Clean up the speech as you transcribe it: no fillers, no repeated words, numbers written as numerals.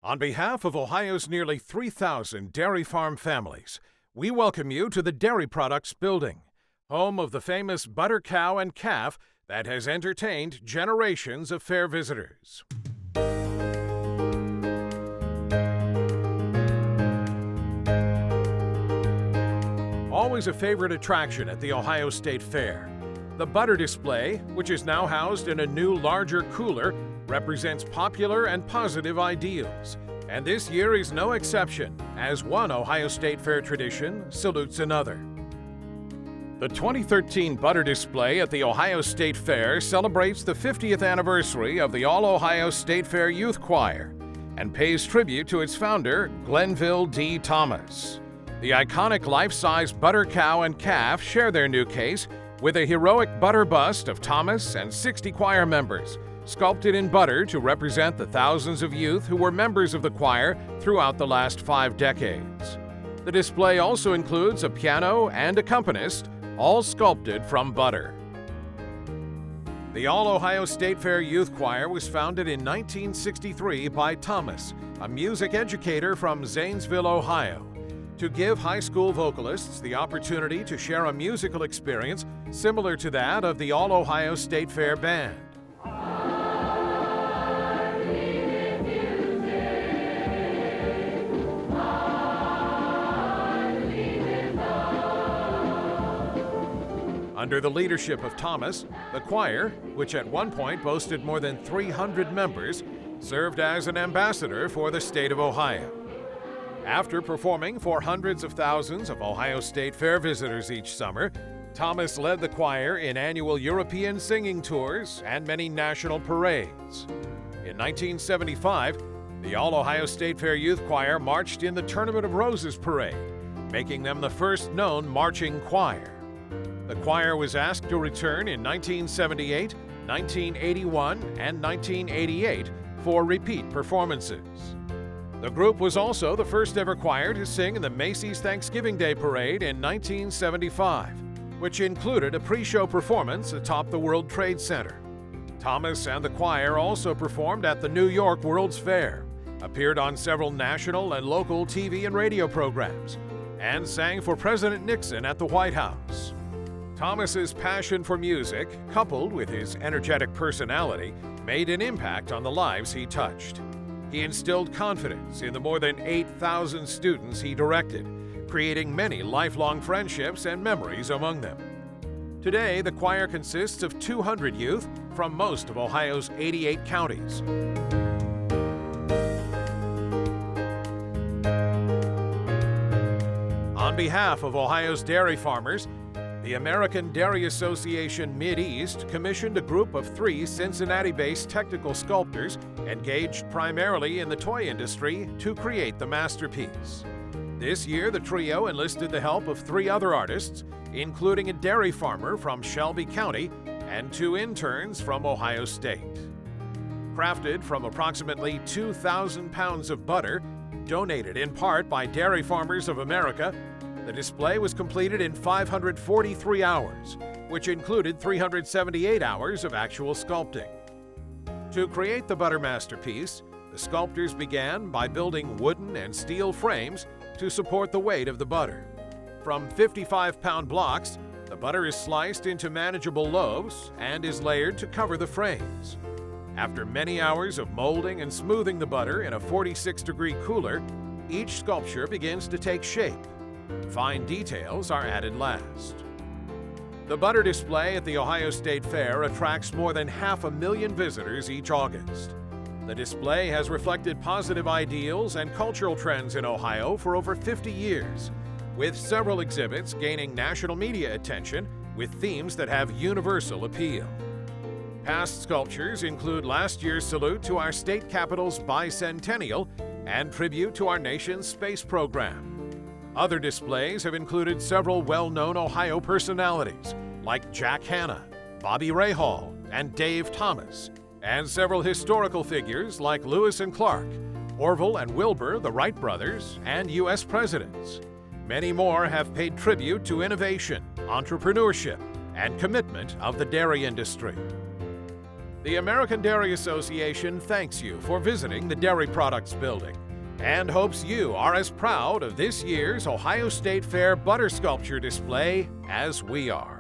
On behalf of Ohio's nearly 3,000 dairy farm families, we welcome you to the Dairy Products Building, home of the famous butter cow and calf that has entertained generations of fair visitors. Always a favorite attraction at the Ohio State Fair, the butter display, which is now housed in a new, larger cooler, represents popular and positive ideals. And this year is no exception, as one Ohio State Fair tradition salutes another. The 2013 butter display at the Ohio State Fair celebrates the 50th anniversary of the All-Ohio State Fair Youth Choir and pays tribute to its founder, Glenville D. Thomas. The iconic life-size butter cow and calf share their new case with a heroic butter bust of Thomas and 60 choir members, sculpted in butter to represent the thousands of youth who were members of the choir throughout the last 5 decades. The display also includes a piano and accompanist, all sculpted from butter. The All-Ohio State Fair Youth Choir was founded in 1963 by Thomas, a music educator from Zanesville, Ohio, to give high school vocalists the opportunity to share a musical experience similar to that of the All-Ohio State Fair Band. Under the leadership of Thomas, the choir, which at one point boasted more than 300 members, served as an ambassador for the state of Ohio. After performing for hundreds of thousands of Ohio State Fair visitors each summer, Thomas led the choir in annual European singing tours and many national parades. In 1975, the All-Ohio State Fair Youth Choir marched in the Tournament of Roses parade, making them the first known marching choir. The choir was asked to return in 1978, 1981, and 1988 for repeat performances. The group was also the first ever choir to sing in the Macy's Thanksgiving Day Parade in 1975, which included a pre-show performance atop the World Trade Center. Thomas and the choir also performed at the New York World's Fair, appeared on several national and local TV and radio programs, and sang for President Nixon at the White House. Thomas's passion for music, coupled with his energetic personality, made an impact on the lives he touched. He instilled confidence in the more than 8,000 students he directed, creating many lifelong friendships and memories among them. Today, the choir consists of 200 youth from most of Ohio's 88 counties. On behalf of Ohio's dairy farmers, the American Dairy Association Mid-East commissioned a group of 3 Cincinnati-based technical sculptors engaged primarily in the toy industry to create the masterpiece. This year, the trio enlisted the help of 3 other artists, including a dairy farmer from Shelby County and 2 interns from Ohio State. Crafted from approximately 2,000 pounds of butter, donated in part by Dairy Farmers of America, the display was completed in 543 hours, which included 378 hours of actual sculpting. To create the butter masterpiece, the sculptors began by building wooden and steel frames to support the weight of the butter. From 55-pound blocks, the butter is sliced into manageable loaves and is layered to cover the frames. After many hours of molding and smoothing the butter in a 46-degree cooler, each sculpture begins to take shape. Fine details are added last. The butter display at the Ohio State Fair attracts more than 500,000 visitors each August. The display has reflected positive ideals and cultural trends in Ohio for over 50 years, with several exhibits gaining national media attention with themes that have universal appeal. Past sculptures include last year's salute to our state capital's bicentennial and tribute to our nation's space program. Other displays have included several well-known Ohio personalities like Jack Hanna, Bobby Rahal, and Dave Thomas, and several historical figures like Lewis and Clark, Orville and Wilbur, the Wright brothers, and U.S. presidents. Many more have paid tribute to innovation, entrepreneurship, and commitment of the dairy industry. The American Dairy Association thanks you for visiting the Dairy Products Building and hopes you are as proud of this year's Ohio State Fair butter sculpture display as we are.